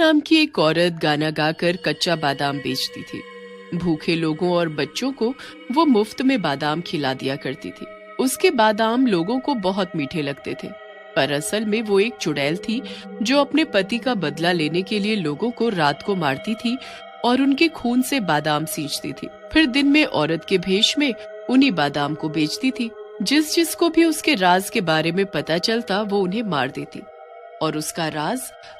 नाम की एक औरत गाना गाकर कच्चा बादाम बेचती थी। भूखे लोगों और बच्चों को वो मुफ्त में बादाम खिला दिया करती थी। उसके बादाम लोगों को बहुत मीठे लगते थे, पर असल में वो एक चुड़ैल थी जो अपने पति का बदला लेने के लिए लोगों को रात को मारती थी और उनके खून से बादाम सींचती थी। फिर दिन में औरत के भेष में उन्हीं बादाम को बेचती थी। जिसको भी उसके राज के बारे में पता चलता वो उन्हें मार देती और उसका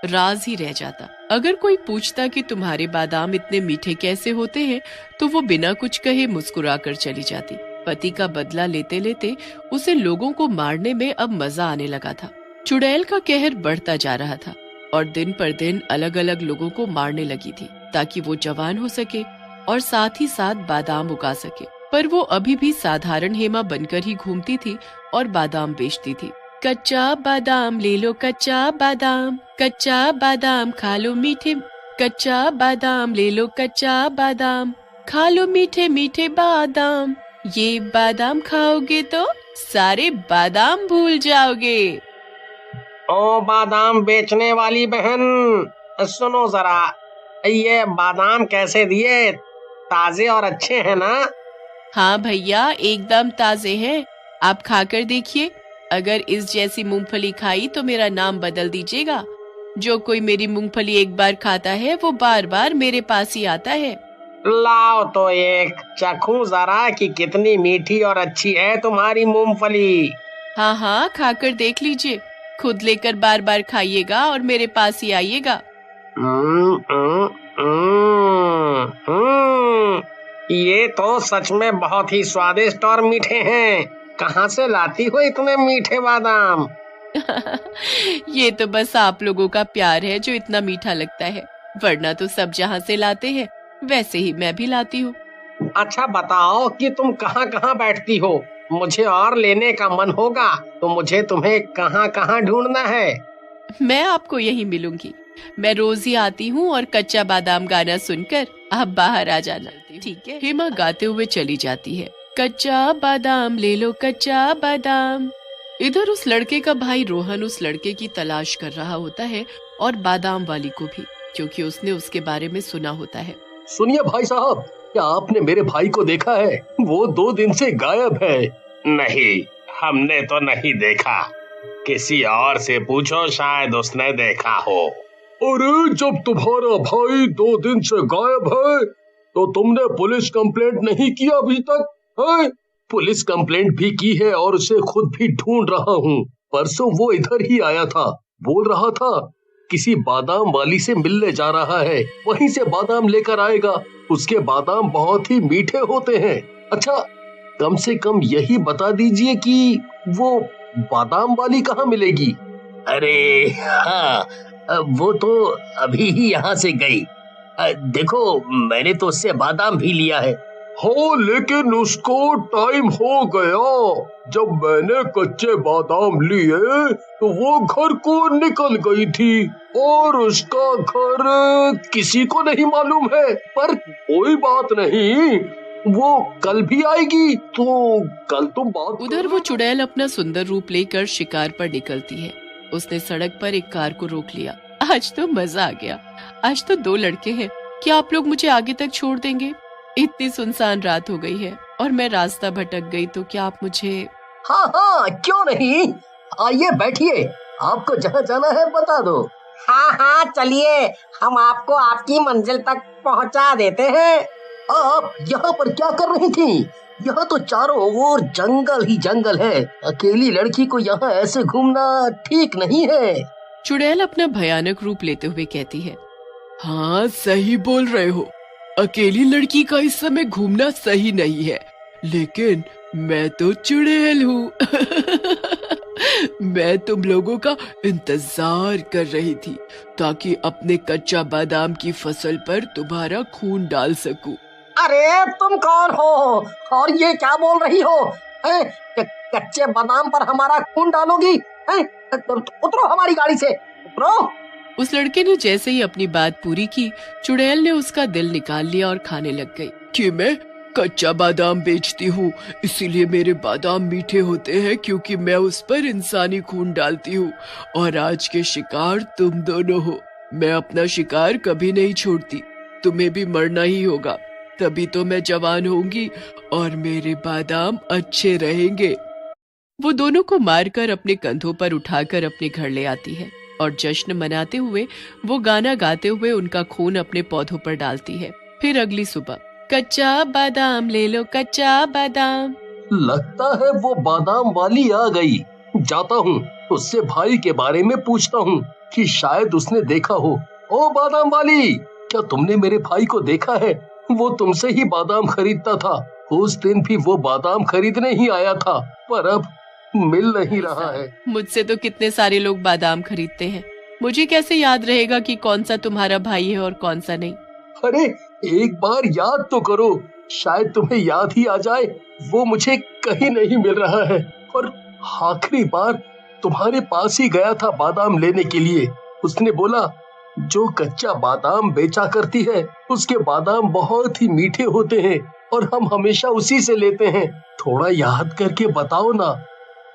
राज ही रह जाता। अगर कोई पूछता कि तुम्हारे बादाम इतने मीठे कैसे होते हैं, तो वो बिना कुछ कहे मुस्कुरा कर चली जाती। पति का बदला लेते लेते उसे लोगों को मारने में अब मजा आने लगा था। चुड़ैल का कहर बढ़ता जा रहा था और दिन पर दिन अलग अलग लोगों को मारने लगी थी ताकि वो जवान हो सके और साथ ही साथ बादाम उगा सके। पर वो अभी भी साधारण हेमा बनकर ही घूमती थी और बादाम बेचती थी। कच्चा बादाम ले लो, कच्चा बादाम खा लो मीठे, कच्चा बादाम ले लो, कच्चा बादाम खा लो मीठे मीठे बादाम। ये बादाम खाओगे तो सारे बादाम भूल जाओगे। ओ बादाम बेचने वाली बहन, सुनो जरा, ये बादाम कैसे दिए? ताजे और अच्छे हैं ना? हाँ भैया, एकदम ताजे हैं। आप खाकर देखिए। अगर इस जैसी मूंगफली खाई तो मेरा नाम बदल दीजिएगा। जो कोई मेरी मूंगफली एक बार खाता है वो बार बार मेरे पास ही आता है। लाओ तो एक चखूं जरा कि कितनी मीठी और अच्छी है तुम्हारी मूंगफली। हाँ हाँ, खाकर देख लीजिए। खुद लेकर बार बार खाइएगा और मेरे पास ही आइएगा। ये तो सच में बहुत ही स्वादिष्ट और मीठे हैं। कहाँ से लाती हो इतने मीठे बादाम? ये तो बस आप लोगों का प्यार है जो इतना मीठा लगता है, वरना तो सब जहाँ से लाते हैं वैसे ही मैं भी लाती हूँ। अच्छा बताओ कि तुम कहाँ कहाँ बैठती हो? मुझे और लेने का मन होगा तो मुझे तुम्हें कहाँ कहाँ ढूंढना है? मैं आपको यहीं मिलूंगी। मैं रोज ही आती हूँ और कच्चा बादाम गाना सुनकर आप बाहर आ जाना, ठीक है? हेमा गाते हुए चली जाती है। कच्चा बादाम ले लो, कच्चा बादाम। इधर उस लड़के का भाई रोहन उस लड़के की तलाश कर रहा होता है और बादाम वाली को भी, क्योंकि उसने उसके बारे में सुना होता है। सुनिए भाई साहब, क्या आपने मेरे भाई को देखा है? वो 2 दिन से गायब है। नहीं, हमने तो नहीं देखा। किसी और से पूछो, शायद उसने देखा हो। अरे जब तुम्हारा भाई 2 दिन से गायब है तो तुमने पुलिस कंप्लेंट नहीं किया अभी तक है? पुलिस कंप्लेंट भी की है और उसे खुद भी ढूंढ रहा हूँ। परसों वो इधर ही आया था, बोल रहा था किसी बादाम वाली से मिलने जा रहा है, वहीं से बादाम लेकर आएगा। उसके बादाम बहुत ही मीठे होते हैं। अच्छा, कम से कम यही बता दीजिए कि वो बादाम वाली कहाँ मिलेगी? अरे हाँ, वो तो अभी ही यहाँ से गई। देखो, मैंने तो उससे बादाम भी लिया है। हाँ, लेकिन उसको टाइम हो गया। जब मैंने कच्चे बादाम लिए तो वो घर को निकल गई थी और उसका घर किसी को नहीं मालूम है। पर कोई बात नहीं, वो कल भी आएगी, तो कल तुम बात। उधर वो चुड़ैल अपना सुंदर रूप लेकर शिकार पर निकलती है। उसने सड़क पर एक कार को रोक लिया। आज तो मजा आ गया। आज तो 2 लड़के हैं। क्या आप लोग मुझे आगे तक छोड़ देंगे? इतनी सुनसान रात हो गई है और मैं रास्ता भटक गई तो क्या आप मुझे? हाँ हाँ, क्यों नहीं, आइए बैठिए, आपको जहाँ जाना है बता दो। हाँ हाँ, चलिए, हम आपको आपकी मंजिल तक पहुँचा देते हैं। आप यहाँ पर क्या कर रही थी? यहाँ तो चारों ओर जंगल ही जंगल है। अकेली लड़की को यहाँ ऐसे घूमना ठीक नहीं है। चुड़ैल अपना भयानक रूप लेते हुए कहती है। हाँ, सही बोल रहे हो। अकेली लड़की का इस समय घूमना सही नहीं है, लेकिन मैं तो चुड़ैल हूँ। मैं तुम लोगों का इंतजार कर रही थी ताकि अपने कच्चा बादाम की फसल पर तुम्हारा खून डाल सकूं। अरे तुम कौन हो और ये क्या बोल रही हो? कच्चे बादाम पर हमारा खून डालोगी? उतरो हमारी गाड़ी से, उतरो। उस लड़के ने जैसे ही अपनी बात पूरी की, चुड़ैल ने उसका दिल निकाल लिया और खाने लग गई। कि मैं कच्चा बादाम बेचती हूँ, इसीलिए मेरे बादाम मीठे होते हैं क्योंकि मैं उस पर इंसानी खून डालती हूँ और आज के शिकार तुम दोनों हो। मैं अपना शिकार कभी नहीं छोड़ती, तुम्हें भी मरना ही होगा, तभी तो मैं जवान होंगी और मेरे बादाम अच्छे रहेंगे। वो दोनों को मारकर अपने कंधों पर उठाकर अपने घर ले आती है और जश्न मनाते हुए वो गाना गाते हुए उनका खून अपने पौधों पर डालती है। फिर अगली सुबह, कच्चा बादाम ले लो, कच्चा बादाम। लगता है वो बादाम वाली आ गई। जाता हूँ, उससे भाई के बारे में पूछता हूँ कि शायद उसने देखा हो। ओ बादाम वाली, क्या तुमने मेरे भाई को देखा है? वो तुमसे ही बादाम खरीदता था। उस दिन भी वो बादाम खरीदने ही आया था, पर अब मिल नहीं रहा है। मुझसे तो कितने सारे लोग बादाम खरीदते हैं, मुझे कैसे याद रहेगा कि कौन सा तुम्हारा भाई है और कौन सा नहीं? अरे एक बार याद तो करो, शायद तुम्हें याद ही आ जाए। वो मुझे कहीं नहीं मिल रहा है और आखिरी बार तुम्हारे पास ही गया था बादाम लेने के लिए। उसने बोला जो कच्चा बादाम बेचा करती है उसके बादाम बहुत ही मीठे होते हैं और हम हमेशा उसी से लेते हैं। थोड़ा याद करके बताओ ना,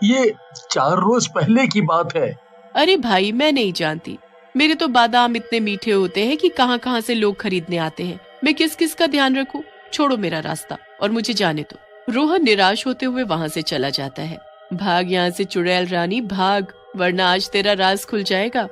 ये 4 रोज पहले की बात है। अरे भाई, मैं नहीं जानती, मेरे तो बादाम इतने मीठे होते हैं कि कहाँ कहाँ से लोग खरीदने आते हैं। मैं किस किस का ध्यान रखूं? छोड़ो मेरा रास्ता और मुझे जाने दो। रोहन निराश होते हुए वहाँ से चला जाता है। भाग यहाँ से चुड़ैल रानी, भाग, वरना आज तेरा राज खुल जाएगा।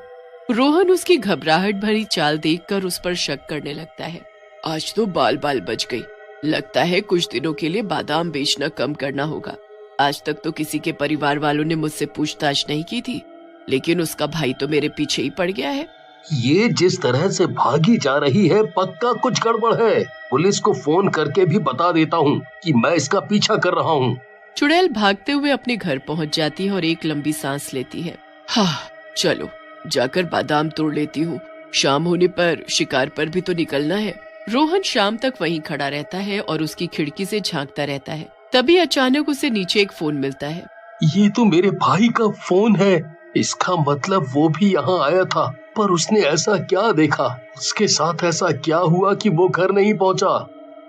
रोहन उसकी घबराहट भरी चाल देखकर उस पर शक करने लगता है। आज तो बाल बाल बच गई, लगता है कुछ दिनों के लिए बादाम बेचना कम करना होगा। आज तक तो किसी के परिवार वालों ने मुझसे पूछताछ नहीं की थी, लेकिन उसका भाई तो मेरे पीछे ही पड़ गया है। ये जिस तरह से भागी जा रही है, पक्का कुछ गड़बड़ है। पुलिस को फोन करके भी बता देता हूँ कि मैं इसका पीछा कर रहा हूँ। चुड़ैल भागते हुए अपने घर पहुँच जाती है और एक लंबी सांस लेती है। हाँ, चलो जाकर बादाम तोड़ लेती हूँ, शाम होने पर शिकार पर भी तो निकलना है। रोहन शाम तक वहीं खड़ा रहता है और उसकी खिड़की से झांकता रहता है। तभी अचानक उसे नीचे एक फोन मिलता है। ये तो मेरे भाई का फोन है। इसका मतलब वो भी यहाँ आया था, पर उसने ऐसा क्या देखा? उसके साथ ऐसा क्या हुआ कि वो घर नहीं पहुँचा?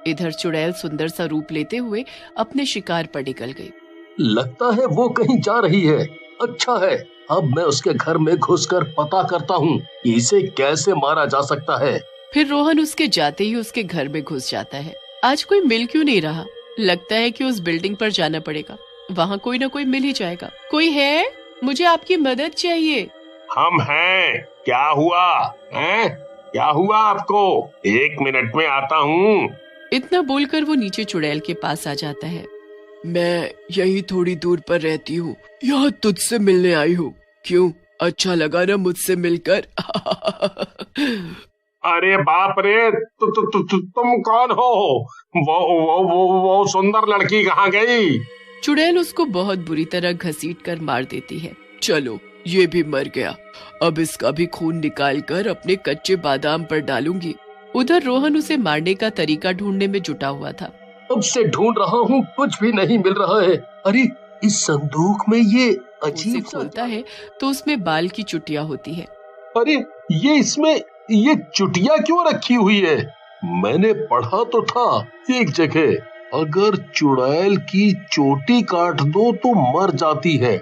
इधर चुड़ैल सुंदर सा रूप लेते हुए अपने शिकार पर निकल गई। लगता है वो कहीं जा रही है। अच्छा है, अब मैं उसके घर में घुसकर पता करता हूँ कि इसे कैसे मारा जा सकता है। फिर रोहन उसके जाते ही उसके घर में घुस जाता है। आज कोई मिल क्यों नहीं रहा? लगता है कि उस बिल्डिंग पर जाना पड़ेगा, वहाँ कोई ना कोई मिल ही जाएगा। कोई है? मुझे आपकी मदद चाहिए। हम हैं। क्या हुआ हैं? क्या हुआ आपको? 1 मिनट में आता हूँ। इतना बोलकर वो नीचे चुड़ैल के पास आ जाता है। मैं यही थोड़ी दूर पर रहती हूँ, यहाँ तुझसे मिलने आई हूँ। क्यों, अच्छा लगा ना मुझसे मिलकर? अरे बाप रे, तुम कौन हो? वो सुंदर लड़की कहाँ गई? चुड़ैल उसको बहुत बुरी तरह घसीट कर मार देती है। चलो, ये भी मर गया, अब इसका भी खून निकाल कर अपने कच्चे बादाम पर डालूंगी। उधर रोहन उसे मारने का तरीका ढूंढने में जुटा हुआ था। अब से ढूंढ रहा हूँ, कुछ भी नहीं मिल रहा है। अरे इस संदूक में ये अजीब खोलता है तो उसमें बाल की चुटिया होती है। अरे ये इसमें ये चुटिया क्यों रखी हुई है? मैंने पढ़ा तो था एक जगह, अगर चुड़ैल की चोटी काट दो तो मर जाती है।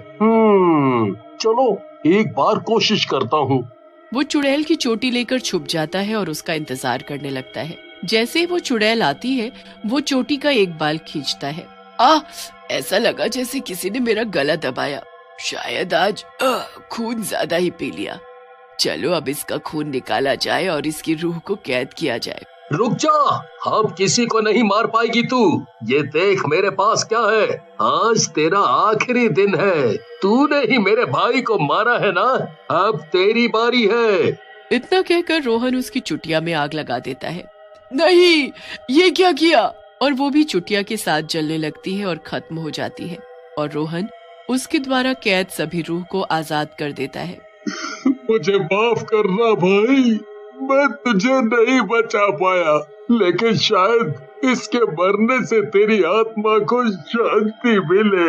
चलो एक बार कोशिश करता हूँ। वो चुड़ैल की चोटी लेकर छुप जाता है और उसका इंतजार करने लगता है। जैसे ही वो चुड़ैल आती है, वो चोटी का एक बाल खींचता है। ऐसा लगा जैसे किसी ने मेरा गला दबाया। शायद आज खून ज्यादा ही पी लिया। चलो अब इसका खून निकाला जाए और इसकी रूह को कैद किया जाए। रुक जा, अब किसी को नहीं मार पाएगी तू। ये देख मेरे पास क्या है। आज तेरा आखिरी दिन है। तूने ही मेरे भाई को मारा है ना, अब तेरी बारी है। इतना कहकर रोहन उसकी चुटिया में आग लगा देता है। नहीं, ये क्या किया? और वो भी चुटिया के साथ जलने लगती है और खत्म हो जाती है और रोहन उसके द्वारा कैद सभी रूह को आजाद कर देता है। मुझे माफ करना भाई, मैं तुझे नहीं बचा पाया, लेकिन शायद इसके मरने से तेरी आत्मा को शांति मिले।